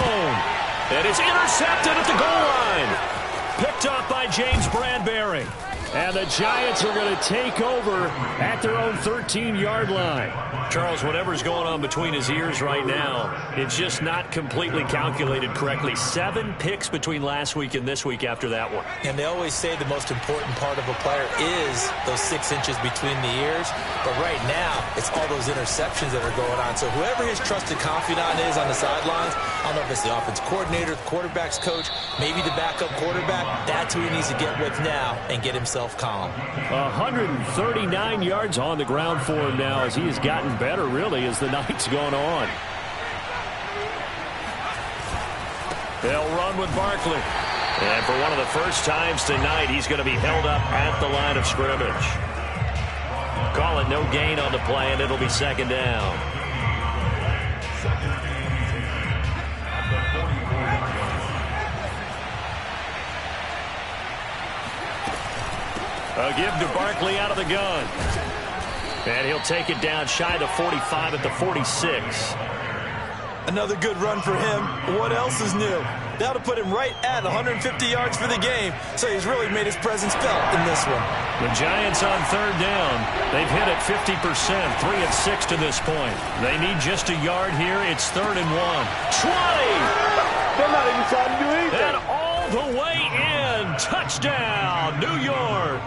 S1: And it's intercepted at the goal line. Picked up by James Bradbury. And the Giants are going to take over at their own 13-yard line. Charles, whatever's going on between his ears right now, it's just not completely calculated correctly. 7 picks between last week and this week after that one.
S2: And they always say the most important part of a player is those 6 inches between the ears. But right now, it's all those interceptions that are going on. So whoever his trusted confidant is on the sidelines, I don't know if it's the offense coordinator, the quarterback's coach, maybe the backup quarterback, that's who he needs to get with now and get himself calm.
S1: 139 yards on the ground for him now as he has gotten better, really, as the night's gone on. They'll run with Barkley. And for one of the first times tonight, he's going to be held up at the line of scrimmage. Call it no gain on the play, and it'll be 2nd down. A give to Barkley out of the gun. And he'll take it down shy of the 45 at the 46.
S2: Another good run for him. What else is new? That'll put him right at 150 yards for the game, so he's really made his presence felt in this one.
S1: The Giants on third down. They've hit it 50%, 3 of 6 to this point. They need just a yard here. It's 3rd and 1. 20!
S4: They're not even trying to do anything.
S1: And all the way in. Touchdown, New York.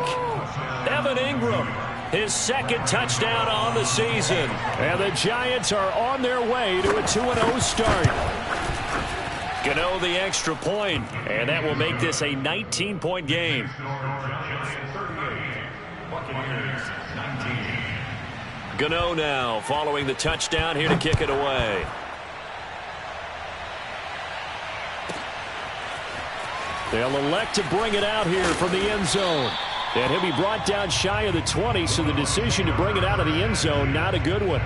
S1: Evan Ingram, his 2nd touchdown on the season. And the Giants are on their way to a 2-0 start. Gano the extra point, and that will make this a 19-point game. Gano now following the touchdown here to kick it away. They'll elect to bring it out here from the end zone. And he'll be brought down shy of the 20, so the decision to bring it out of the end zone, not a good one.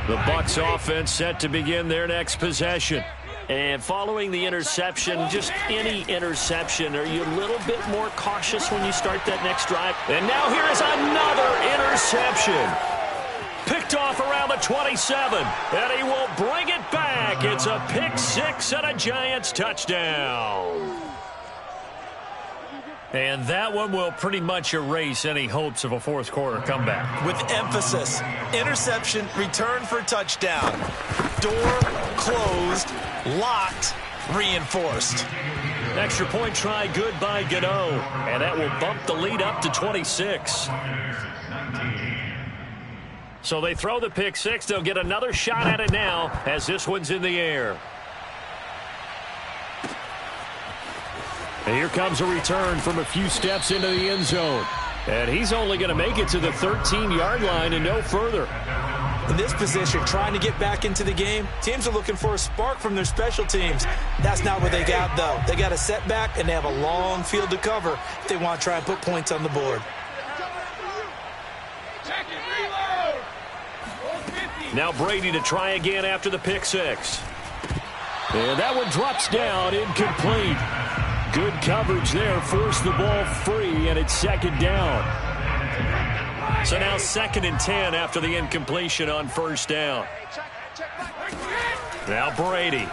S1: The Bucs offense set to begin their next possession. And following the interception, just any interception, are you a little bit more cautious when you start that next drive? And now here is another interception. Picked off around the 27, and he will bring it back. It's a pick 6 and a Giants touchdown. And that one will pretty much erase any hopes of a fourth quarter comeback.
S2: With emphasis, interception, return for touchdown. Door closed, locked, reinforced.
S1: Extra point try good by Gano, and that will bump the lead up to 26. So they throw the pick 6. They'll get another shot at it now as this one's in the air. And here comes a return from a few steps into the end zone. And he's only going to make it to the 13-yard line and no further.
S2: In this position, trying to get back into the game, teams are looking for a spark from their special teams. That's not what they got, though. They got a setback, and they have a long field to cover if they want to try and put points on the board.
S1: Now Brady to try again after the pick 6. And that one drops down, incomplete. Good coverage there, forced the ball free, and it's 2nd down. So now 2nd and 10 after the incompletion on 1st down. Now Brady.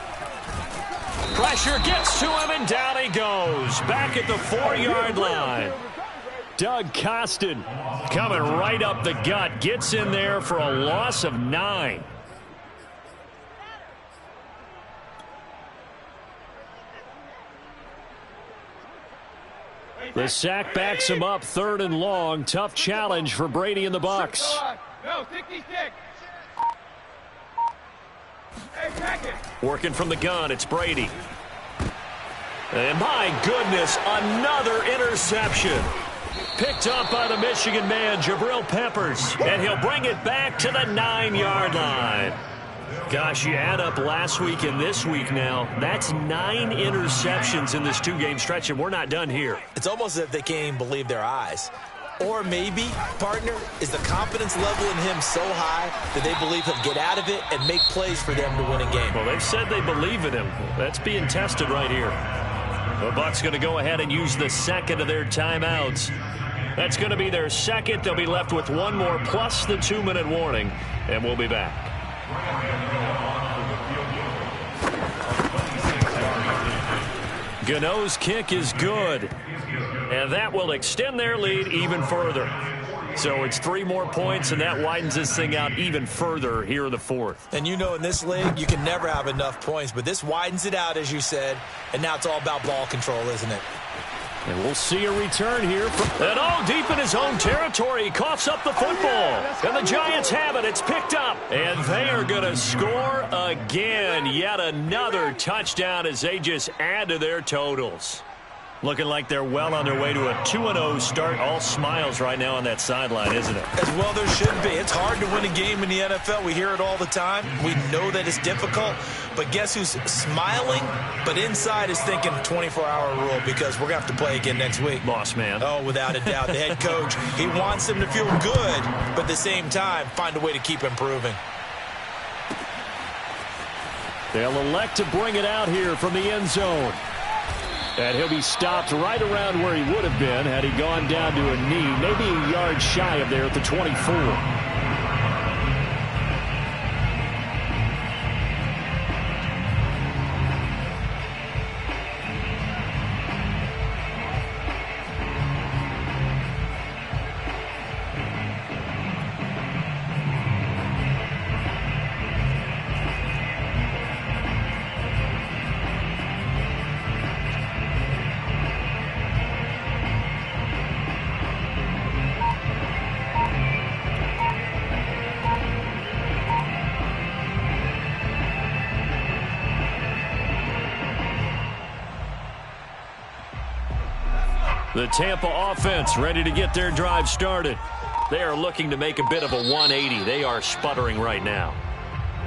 S1: Pressure gets to him, and down he goes. Back at the 4-yard line. Doug Costin coming right up the gut. Gets in there for a loss of 9. The sack backs him up, 3rd and long. Tough challenge for Brady and the Bucs. Working from the gun, it's Brady. And my goodness, another interception. Picked up by the Michigan man, Jabril Peppers. And he'll bring it back to the 9-yard line. Gosh, you add up last week and this week now, that's 9 interceptions in this 2-game stretch, and we're not done here.
S2: It's almost as if they can't even believe their eyes. Or maybe, partner, is the confidence level in him so high that they believe he'll get out of it and make plays for them to win a game.
S1: Well, they've said they believe in him. That's being tested right here. The Bucs going to go ahead and use the 2nd of their timeouts. That's going to be their 2nd. They'll be left with 1 more plus the 2-minute warning, and we'll be back. Gano's kick is good, and that will extend their lead even further. So it's 3 more points, and that widens this thing out even further here in the 4th.
S2: And you know, in this league, you can never have enough points, but this widens it out, as you said, and now it's all about ball control, isn't it?
S1: And we'll see a return here. And all deep in his own territory. He coughs up the football. And the Giants have it. It's picked up. And they are going to score again. Yet another touchdown as they just add to their totals. Looking like they're well on their way to a 2-0 start. All smiles right now on that sideline, isn't it?
S2: As well there should be. It's hard to win a game in the NFL. We hear it all the time. We know that it's difficult. But guess who's smiling? But inside is thinking 24-hour rule because we're going to have to play again next week.
S1: Boss man.
S2: Oh, without a doubt. The head coach, he wants them to feel good, but at the same time, find a way to keep improving.
S1: They'll elect to bring it out here from the end zone. And he'll be stopped right around where he would have been had he gone down to a knee, maybe a yard shy of there at the 24. The Tampa offense ready to get their drive started. They are looking to make a bit of a 180. They are sputtering right now.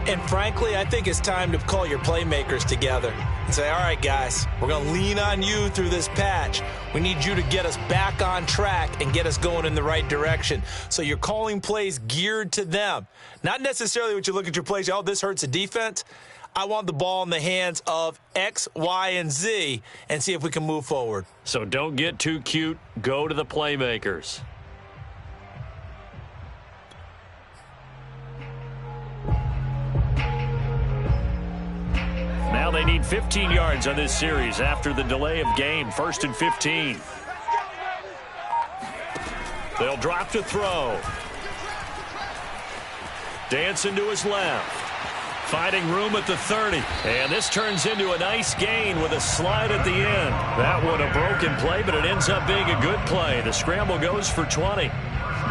S2: And frankly, I think it's time to call your playmakers together and say, all right, guys, we're going to lean on you through this patch. We need you to get us back on track and get us going in the right direction. So you're calling plays geared to them. Not necessarily what you look at your plays, oh, this hurts the defense. I want the ball in the hands of X, Y, and Z and see if we can move forward.
S1: So don't get too cute. Go to the playmakers. Now they need 15 yards on this series after the delay of game. 1st and 15. They'll drop to throw. Dancing to his left. Finding room at the 30. And this turns into a nice gain with a slide at the end. That one a broken play, but it ends up being a good play. The scramble goes for 20.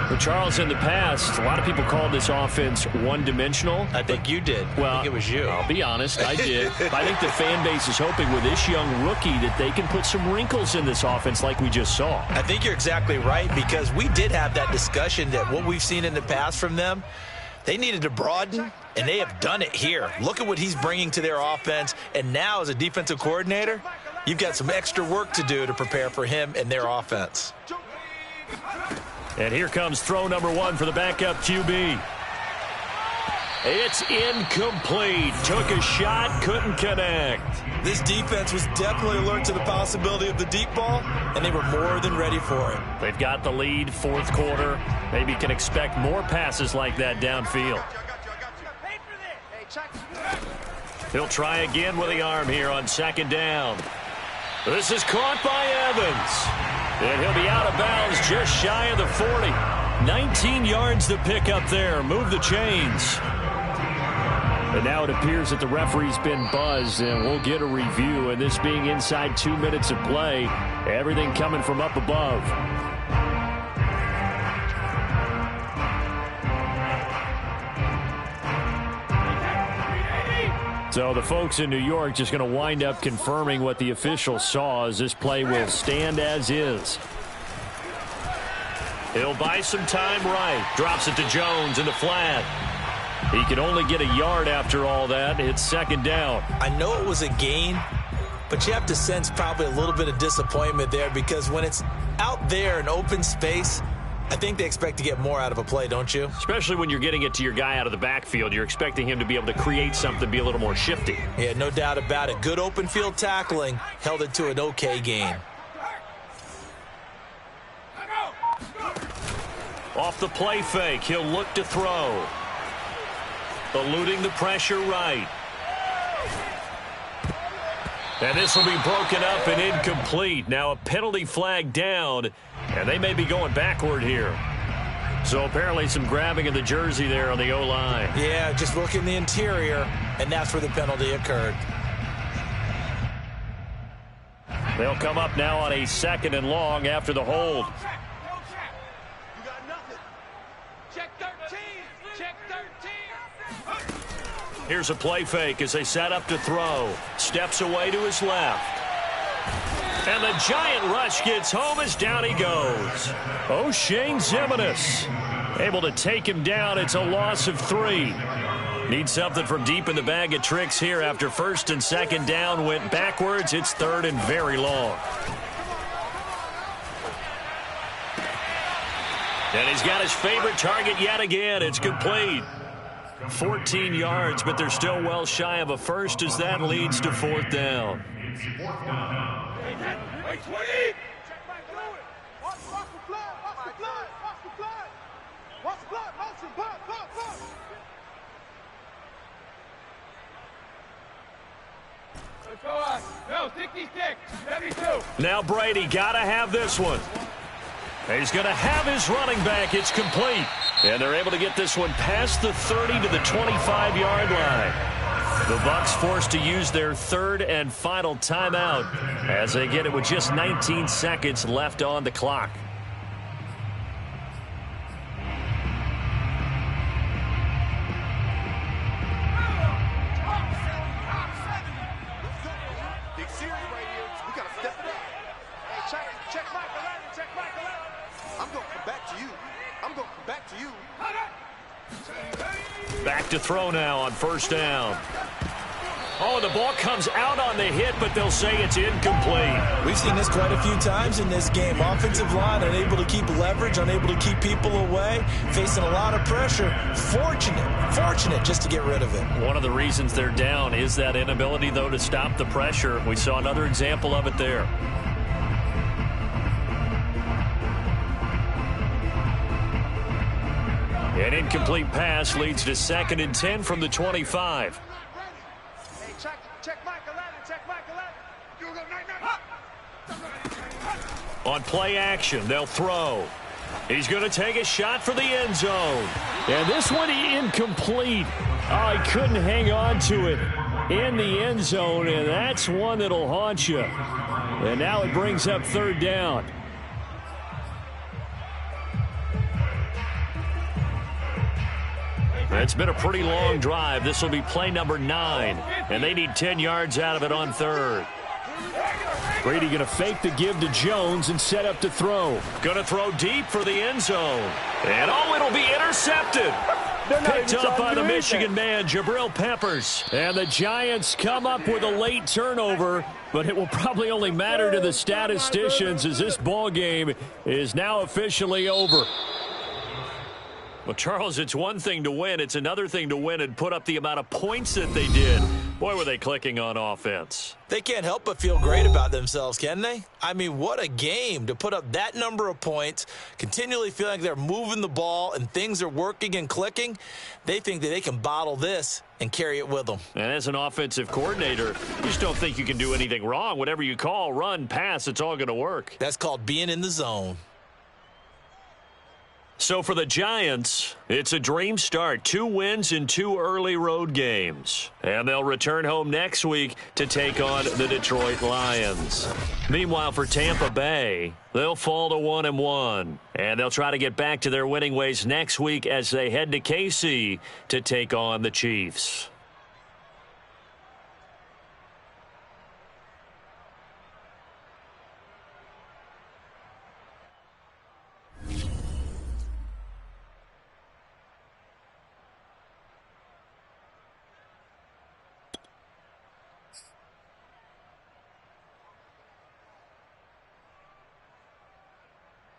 S1: But Charles, in the past, a lot of people called this offense one-dimensional.
S2: I think you did.
S1: Well,
S2: I think it was you.
S1: I'll be honest, I did. I think the fan base is hoping with this young rookie that they can put some wrinkles in this offense like we just saw.
S2: I think you're exactly right, because we did have that discussion that what we've seen in the past from them, they needed to broaden, and they have done it here. Look at what he's bringing to their offense, and now as a defensive coordinator, you've got some extra work to do to prepare for him and their offense.
S1: And here comes throw number 1 for the backup QB. It's incomplete. Took a shot, couldn't connect.
S2: This defense was definitely alert to the possibility of the deep ball, and they were more than ready for it.
S1: They've got the lead, 4th quarter. Maybe can expect more passes like that downfield. He'll try again with the arm here on 2nd down. This is caught by Evans. And he'll be out of bounds just shy of the 40. 19 yards to pick up there. Move the chains. And now it appears that the referee's been buzzed, and we'll get a review. And this being inside 2 minutes of play, everything coming from up above. So the folks in New York just going to wind up confirming what the officials saw, as this play will stand as is. He'll buy some time right. Drops it to Jones in the flat. He can only get a yard after all that. It's 2nd down.
S2: I know it was a gain, but you have to sense probably a little bit of disappointment there, because when it's out there in open space, I think they expect to get more out of a play, don't you?
S1: Especially when you're getting it to your guy out of the backfield. You're expecting him to be able to create something, be a little more shifty.
S2: Yeah, no doubt about it. Good open field tackling held it to an okay gain.
S1: Off the play fake, he'll look to throw. Eluding the pressure right. And this will be broken up and incomplete. Now a penalty flag down, and they may be going backward here. So apparently some grabbing of the jersey there on the O-line.
S2: Yeah, just look in the interior, and that's where the penalty occurred.
S1: They'll come up now on a 2nd and long after the hold.
S4: You got nothing. Check 13. Check 13.
S1: Here's a play fake as they set up to throw. Steps away to his left. And the giant rush gets home as down he goes. O'Shane Ximines able to take him down. It's a loss of 3. Need something from deep in the bag of tricks here after 1st and 2nd down went backwards. It's 3rd and very long. And he's got his favorite target yet again. It's complete. 14 yards, but they're still well shy of a first as that leads to 4th down. Now Brady got to have this one. He's going to have his running back. It's complete. And they're able to get this one past the 30 to the 25-yard line. The Bucs forced to use their 3rd and final timeout as they get it with just 19 seconds left on the clock.
S4: Big series right here. We got to step it up. Hey, check Mike.
S1: Back to throw now on first down. Oh, the ball comes out on the hit, but they'll say it's incomplete.
S2: We've seen this quite a few times in this game. Offensive line unable to keep leverage, unable to keep people away, facing a lot of pressure. Fortunate just to get rid of it.
S1: One of the reasons they're down is that inability, though, to stop the pressure. We saw another example of it there. An incomplete pass leads to 2nd and 10 from the 25. On play action, they'll throw. He's going to take a shot for the end zone. And this one incomplete. Oh, he couldn't hang on to it in the end zone, and that's one that'll haunt you. And now it brings up 3rd down. It's been a pretty long drive. This will be play number 9, and they need 10 yards out of it on 3rd. Brady going to fake the give to Jones and set up to throw. Going to throw deep for the end zone. And it'll be intercepted. Picked up by the Michigan man, Jabril Peppers. And the Giants come up with a late turnover, but it will probably only matter to the statisticians as this ball game is now officially over. Well, Charles, it's one thing to win. It's another thing to win and put up the amount of points that they did. Boy, were they clicking on offense.
S2: They can't help but feel great about themselves, can they? I mean, what a game to put up that number of points, continually feeling like they're moving the ball and things are working and clicking. They think that they can bottle this and carry it with them.
S1: And as an offensive coordinator, you just don't think you can do anything wrong. Whatever you call, run, pass, it's all going to work.
S2: That's called being in the zone.
S1: So for the Giants, it's a dream start. 2 wins in 2 early road games. And they'll return home next week to take on the Detroit Lions. Meanwhile, for Tampa Bay, they'll fall to 1-1. And they'll try to get back to their winning ways next week as they head to KC to take on the Chiefs.